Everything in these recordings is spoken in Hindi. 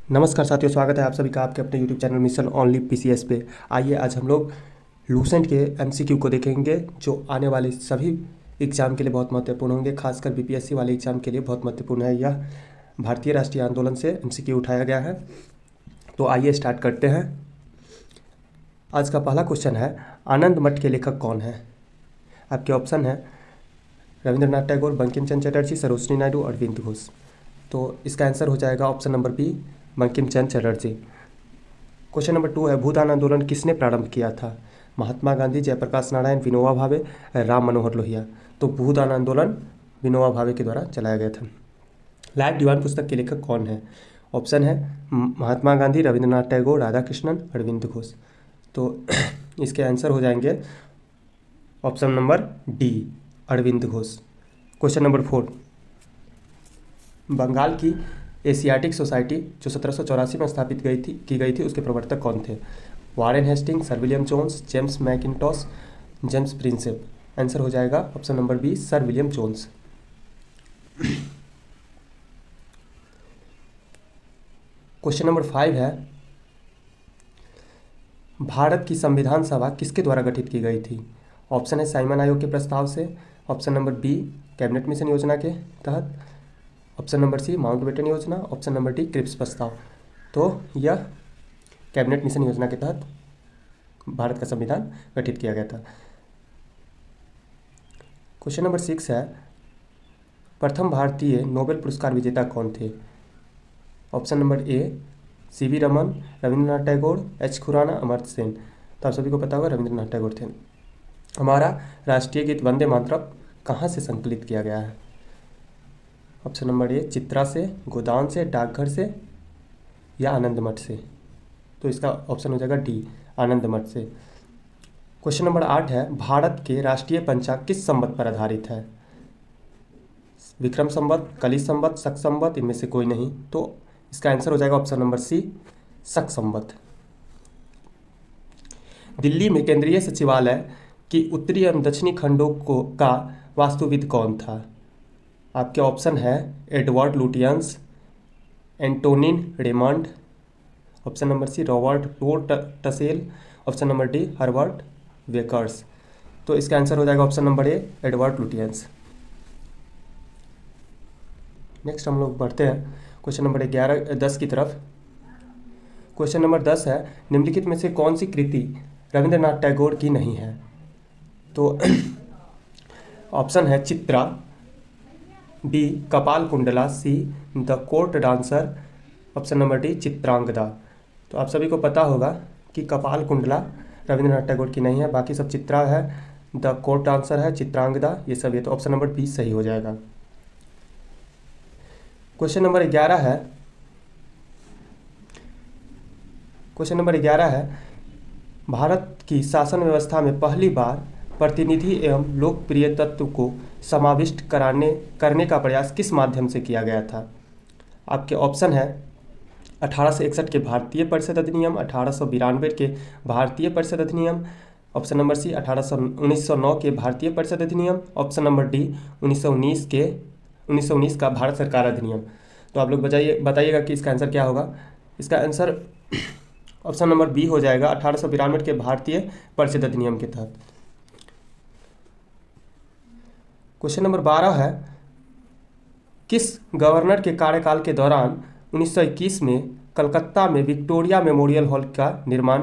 नमस्कार साथियों, स्वागत है आप सभी का आपके अपने YouTube channel mission only PCS पे। आइए आज हम लोग लूसेंट के एमसीक्यू को देखेंगे जो आने वाले सभी एग्ज़ाम के लिए बहुत महत्वपूर्ण होंगे, खासकर बीपीएससी वाले एग्ज़ाम के लिए बहुत महत्वपूर्ण है। यह भारतीय राष्ट्रीय आंदोलन से एमसीक्यू उठाया गया है। तो आइए स्टार्ट करते हैं। आज का पहला क्वेश्चन है, आनंद मठ के लेखक कौन है? आपके ऑप्शन है रविंद्रनाथ टैगोर, बंकिम चंद्र चटर्जी, सरोजिनी नायडू, अरविंद घोष। तो इसका आंसर हो जाएगा option number B, Bankim Chandra Chatterjee. Question number 2 है, भूदान आंदोलन किसने प्रारंभ किया था? महात्मा गांधी, जयप्रकाश नारायण, विनोबा भावे, राम मनोहर लोहिया। तो भूदान आंदोलन विनोबा भावे के द्वारा चलाया गया था। लाइव दीवान पुस्तक के लेखक कौन है? ऑप्शन है महात्मा गांधी, रविंद्रनाथ टैगोर, राधा कृष्णन, अरविंद घोष। तो इसके आंसर हो जाएंगे option number D, Arvind Ghosh. Question number 4, Bengal की एशियाटिक सोसाइटी जो 1784 में स्थापित की गई थी उसके प्रवर्तक कौन थे? Warren Hastings, Sir William Jones, James Mackintosh, James Prinsep. Answer हो जाएगा option number B, Sir William Jones. Question number 5 है, भारत की संविधान सभा किसके द्वारा गठित की गई थी? ऑप्शन है साइमन आयोग के प्रस्ताव से, option number B cabinet mission योजना के तहत, ऑप्शन नंबर सी माउंटबेटन योजना, ऑप्शन नंबर डी क्रिप्स प्रस्ताव। तो यह कैबिनेट मिशन योजना के तहत भारत का संविधान गठित किया गया था। क्वेश्चन नंबर 6 है, प्रथम भारतीय नोबेल पुरस्कार विजेता कौन थे? Option number A C V Raman, Rabindranath Tagore, H Khurana, Amartya Sen. तो आप सभी को पता होगा रविंद्रनाथ टैगोर थे। हमारा राष्ट्रीय गीत वंदे मातरम कहाँ से संकलित किया गया है? ऑप्शन नंबर ए चित्रा से, गोदान से, डाकघर से या आनंद मठ से। तो इसका ऑप्शन हो जाएगा डी, आनंद मठ से। क्वेश्चन नंबर 8 है, भारत के राष्ट्रीय पंचांग किस संवत पर आधारित है? विक्रम संवत, कली संवत, शक संवत, इनमें से कोई नहीं। तो इसका आंसर हो जाएगा ऑप्शन नंबर सी, शक संवत। दिल्ली में केंद्रीय सचिवालय की उत्तरी एवं दक्षिणी खंडों का वास्तुविद कौन था? आपके ऑप्शन है Edward Lutyens, Antonin Raymond, option number C Robert Tor Russell, option number D Herbert वेकर्स। तो इसका आंसर हो जाएगा option number A, Edward Lutyens. Next हम लोग बढ़ते हैं क्वेश्चन नंबर 10 की तरफ। क्वेश्चन नंबर 10 है, निम्नलिखित में से कौन सी कृति रविंद्रनाथ टैगोर की नहीं है? तो ऑप्शन है चित्रा, बी कपाल Kundla, see the court dancer, option number D Chitrangada. तो आप सभी को पता होगा कि कपाल कुंडला रविंद्रनाथ टैगोर की नहीं है, बाकी सब चित्रा है, द कोर्ट डांसर है, चित्रांगदा, ये सब है। तो ऑप्शन नंबर बी सही हो जाएगा। क्वेश्चन नंबर 11 है, क्वेश्चन नंबर 11 है, भारत की शासन व्यवस्था में पहली बार प्रतिनिधि एवं लोकप्रिय तत्व को समाविष्ट करने का प्रयास किस माध्यम से किया गया था? आपके ऑप्शन है 1861 के भारतीय परिषद अधिनियम, 1892 के भारतीय परिषद अधिनियम, ऑप्शन नंबर सी 1909 के भारतीय परिषद अधिनियम, ऑप्शन नंबर डी 1919 का भारत सरकार अधिनियम। तो आप लोग बताइएगा कि इसका आंसर क्या होगा। इसका आंसर ऑप्शन नंबर बी हो जाएगा, 1892 के भारतीय परिषद अधिनियम के तहत। क्वेश्चन नंबर 12 है, किस गवर्नर के कार्यकाल के दौरान 1921 में कलकत्ता में विक्टोरिया मेमोरियल हॉल का निर्माण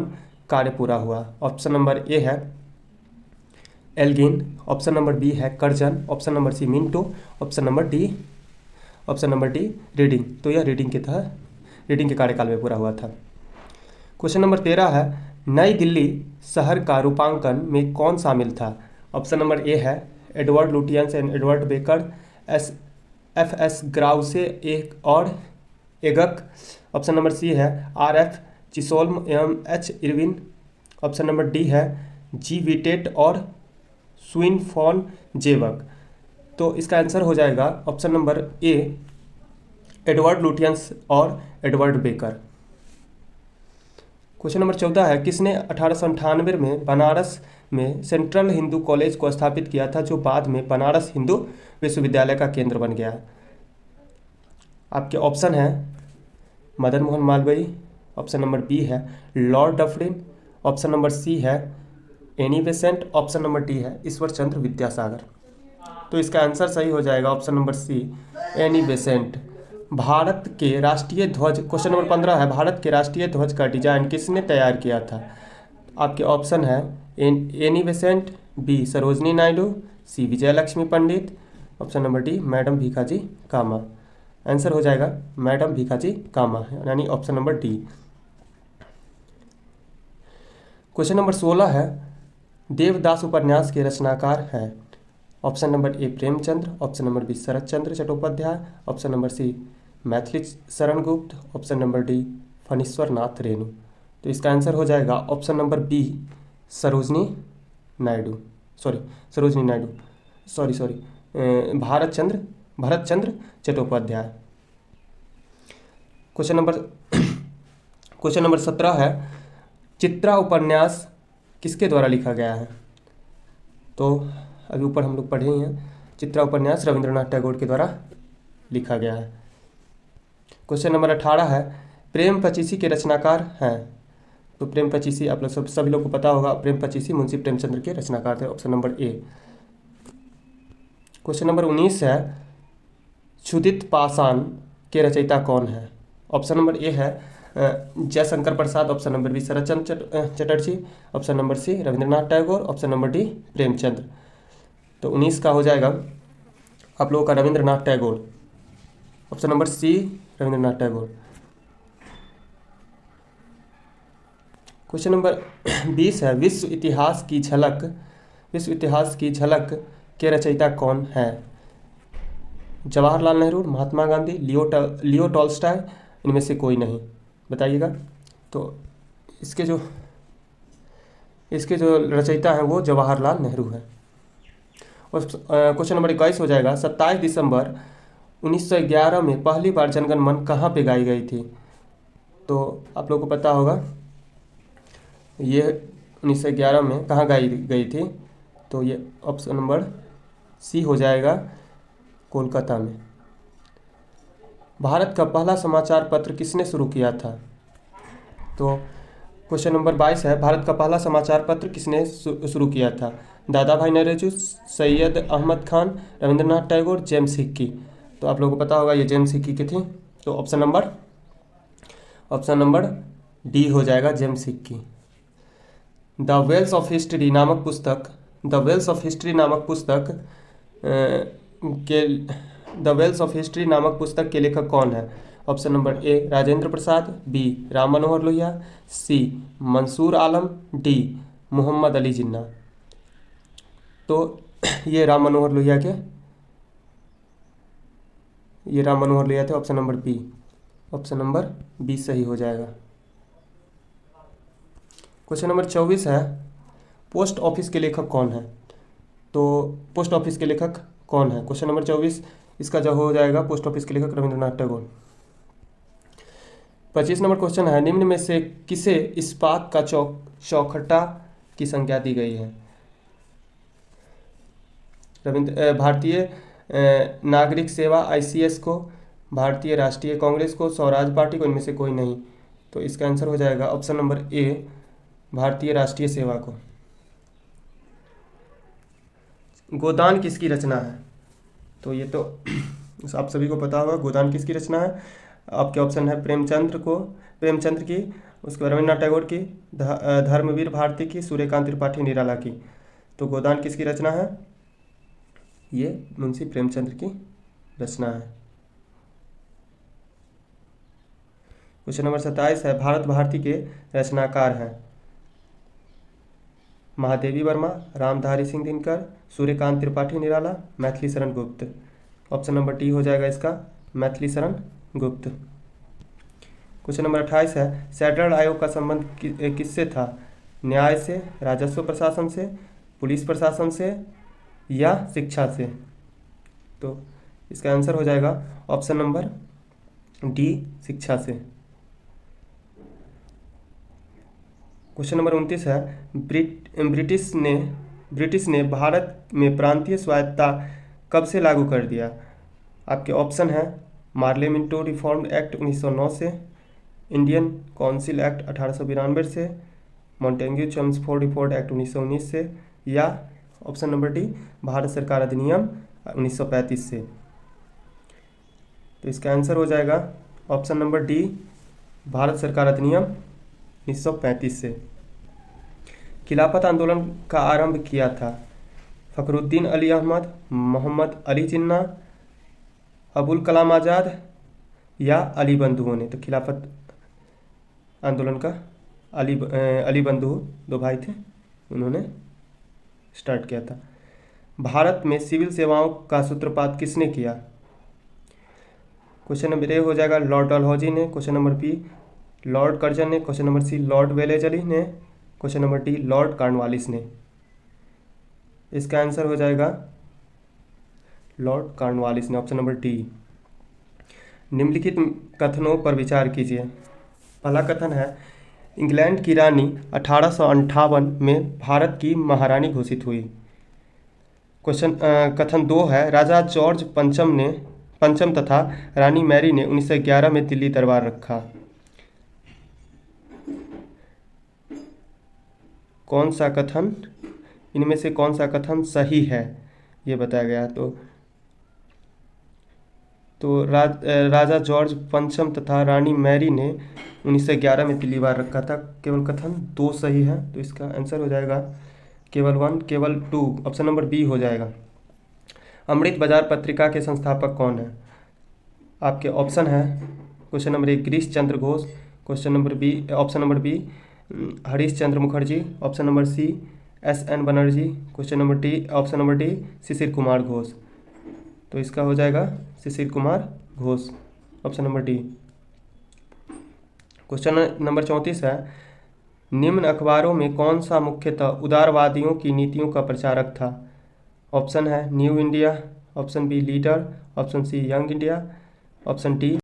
कार्य पूरा हुआ? ऑप्शन नंबर ए है एल्गिन, ऑप्शन नंबर बी है Curzon, option number C Minto, option number D Reading. तो यह रीडिंग के कार्यकाल में पूरा हुआ था। क्वेश्चन नंबर 13 है, नई दिल्ली शहर का रूपांकन में कौन शामिल था? ऑप्शन नंबर ए है Edward Lutyens and Edward Baker, F S. Growse एक और एगक, ऑप्शन नंबर सी है आर.एफ. चिसोल्म एवं H. Irwin, option number D है जी. विटेट और स्विन फॉन जेवक। तो इसका आंसर हो जाएगा option number A, Edward Lutyens और एडवर्ड बेकर। क्वेश्चन नंबर 14 है, किसने 1898 में बनारस में सेंट्रल हिंदू कॉलेज को स्थापित किया था जो बाद में बनारस हिंदू विश्वविद्यालय का केंद्र बन गया? आपके ऑप्शन है Madan Mohan Malviya, option number B है Lord Dufferin, option number C है Annie Besant, option number D है ईश्वर चंद्र विद्यासागर। तो इसका आंसर सही हो जाएगा option number see Annie Besant. Bharat के राष्ट्रीय ध्वज, क्वेश्चन नंबर 15 है, भारत के राष्ट्रीय ध्वज का डिजाइन किसने तैयार किया था? आपके ऑप्शन है Annie Besant, B Sarojini Naidu, C Vijay Lakshmi Pandit, option number D madam Bhikaji Cama. Answer हो जाएगा मैडम भीखाजी कामा, यानी option number D. Question number 16 है, देवदास उपन्यास के रचनाकार हैं? Option number A Premchandra, option number B Sharat Chandra Chattopadhyay, option number C Maithili Sharan Gupt, option number D Phanishwar Nath Renu. तो इसका आंसर हो जाएगा option number B Sarojini Naidu, sorry Bharat Chandra Chattopadhyay. Question number 17 है, चित्रा उपन्यास किसके द्वारा लिखा गया है? तो अभी ऊपर हम लोग पढ़े ही हैं, चित्रा उपन्यास रविंद्रनाथ टैगोर के द्वारा लिखा गया है। क्वेश्चन नंबर 18 है, प्रेम पचीसी के रचनाकार हैं? तो प्रेम पचीसी आप लोग सभी लोग को पता होगा, प्रेम पचीसी मुंशी प्रेमचंद्र के रचनाकार थे, ऑप्शन नंबर ए। क्वेश्चन नंबर 19 है, क्षुदित पाषाण के रचयिता कौन है? ऑप्शन नंबर ए है Jaishankar Prasad, option number B Sharatchandra Chatterjee, option number C Rabindranath Tagore, option number D Premchandra. तो 19 का हो जाएगा आप लोगों का Rabindranath Tagore, option number C Rabindranath Tagore. Question number 20 है, विश्व इतिहास की झलक के रचयिता कौन है? जवाहरलाल नेहरू, महात्मा गांधी, लियो टॉल्स्टॉय, इनमें से कोई नहीं, बताइएगा। तो इसके जो रचयिता हैं वो जवाहरलाल नेहरू हैं। और क्वेश्चन नंबर 21 हो जाएगा, 27 दिसंबर 1911 में पहली बार जनगण मन कहाँ पे गाई गई थी? तो आप लोगों को पता होगा ये 1911 में कहाँ गाई गई थी? तो ये ऑप्शन नंबर सी हो जाएगा कोलकाता में। भारत का पहला समाचार पत्र किसने शुरू किया था? तो क्वेश्चन नंबर 22 है, भारत का पहला समाचार पत्र किसने शुरू किया था? दादा भाई नौरोजी, सैयद अहमद खान, रविंद्रनाथ टैगोर, जेम्स हिक्की। तो आप लोगों को पता होगा ये जेम्स हिक्की की थी। तो ऑप्शन नंबर डी हो जाएगा James Hicky. The wheels of history नामक पुस्तक के लेखक कौन है? Option number A Rajendra Prasad, B Ram Manohar Lohia, C Mansoor Alam, D Mohammad Ali Jinnah. तो ये राम मनोहर लोहिया थे, ऑप्शन नंबर बी सही हो जाएगा। क्वेश्चन नंबर 24 है, पोस्ट ऑफिस के लेखक कौन है? तो पोस्ट ऑफिस के लेखक कौन है? क्वेश्चन नंबर 24 इसका जो हो जाएगा पोस्ट ऑफिस के लेखक रविंद्रनाथ टैगोर। 25 नंबर क्वेश्चन है, निम्न में से किसे इस्पात का चौखटा की संज्ञा दी गई है? भारतीय नागरिक सेवा ICS को, भारतीय राष्ट्रीय कांग्रेस को, स्वराज पार्टी को, इनमें से कोई नहीं। तो इसका आंसर हो जाएगा ऑप्शन नंबर ए भारतीय राष्ट्रीय सेवा को। गोदान किसकी रचना है? तो ये तो आप सभी को पता होगा गोदान किसकी रचना है। आपके ऑप्शन है प्रेमचंद्र की, उसके बाद रविन्द्रनाथ टैगोर की, धर्मवीर भारती की, सूर्यकांत त्रिपाठी निराला की। तो गोदान किसकी रचना है? ये मुंशी प्रेमचंद्र की रचना है। क्वेश्चन नंबर 27 है, भारत भारती के रचनाकार हैं? Mahadevi Verma, Ramdhari Singh Dinkar, Suryakant Tripathi Nirala, Maithili Sharan Gupt. Option number D हो जाएगा इसका मैथिली शरण गुप्त। क्वेश्चन नंबर 28 है, सेड्रल आयोग का संबंध किससे था? न्याय से, राजस्व प्रशासन से, पुलिस प्रशासन से या शिक्षा से? तो इसका आंसर हो जाएगा ऑप्शन नंबर डी शिक्षा से। क्वेश्चन नंबर 29 है, ब्रिटिश ने भारत में प्रांतीय स्वायत्तता कब से लागू कर दिया? आपके ऑप्शन है मार्ले मिंटो रिफॉर्म एक्ट 1909 से, इंडियन काउंसिल एक्ट 1892 से, मॉन्टेग्यू चेम्सफोर्ड रिपोर्ट एक्ट 1919 से, या ऑप्शन नंबर डी भारत सरकार अधिनियम 1935 से। तो इसका आंसर हो जाएगा ऑप्शन नंबर डी भारत सरकार अधिनियम 1935 से। खिलाफत आंदोलन का आरंभ किया था फखरुद्दीन अली अहमद, मोहम्मद अली जिन्ना, अबुल कलाम आज़ाद या अली बंधुओं ने। तो खिलाफत आंदोलन का अली बंधु दो भाई थे, उन्होंने स्टार्ट किया था। भारत में सिविल सेवाओं का सूत्रपात किसने किया? क्वेश्चन नंबर ए हो जाएगा लॉर्ड डलहौजी ने, question number B lord Curzon ने, question number C lord Wellesley ने, question number D lord Cornwallis ने। इसका आंसर हो जाएगा लॉर्ड कॉर्नवालिस ने, ऑप्शन नंबर डी। निम्नलिखित कथनों पर विचार कीजिए। पहला कथन है इंग्लैंड की रानी 1858 में भारत की महारानी घोषित हुई। कथन 2 है राजा जॉर्ज पंचम तथा रानी मैरी ने 1911 में दिल्ली दरबार रखा। कौन सा कथन, इनमें से कौन सा कथन सही है ये बताया गया। तो राजा जॉर्ज पंचम तथा रानी मैरी ने 1911 में दिल्ली बार रखा था। केवल कथन 2 सही है, तो इसका आंसर हो जाएगा केवल 1, केवल 2, ऑप्शन नंबर बी हो जाएगा। अमृत बाजार पत्रिका के संस्थापक कौन है? आपके ऑप्शन है question number A Girish Chandra Ghosh, question number B option number B Harish Chandra Mukherjee, option number C SN Banerjee, question number D option number D Shishir Kumar Ghosh. तो इसका हो जाएगा Shishir Kumar Ghosh, option number D. Question number 34 है निम्न अखबारों में कौन सा मुख्यतः उदारवादियों की नीतियों का प्रचारक था? ऑप्शन है New India, option B Leader, option C Young India, option D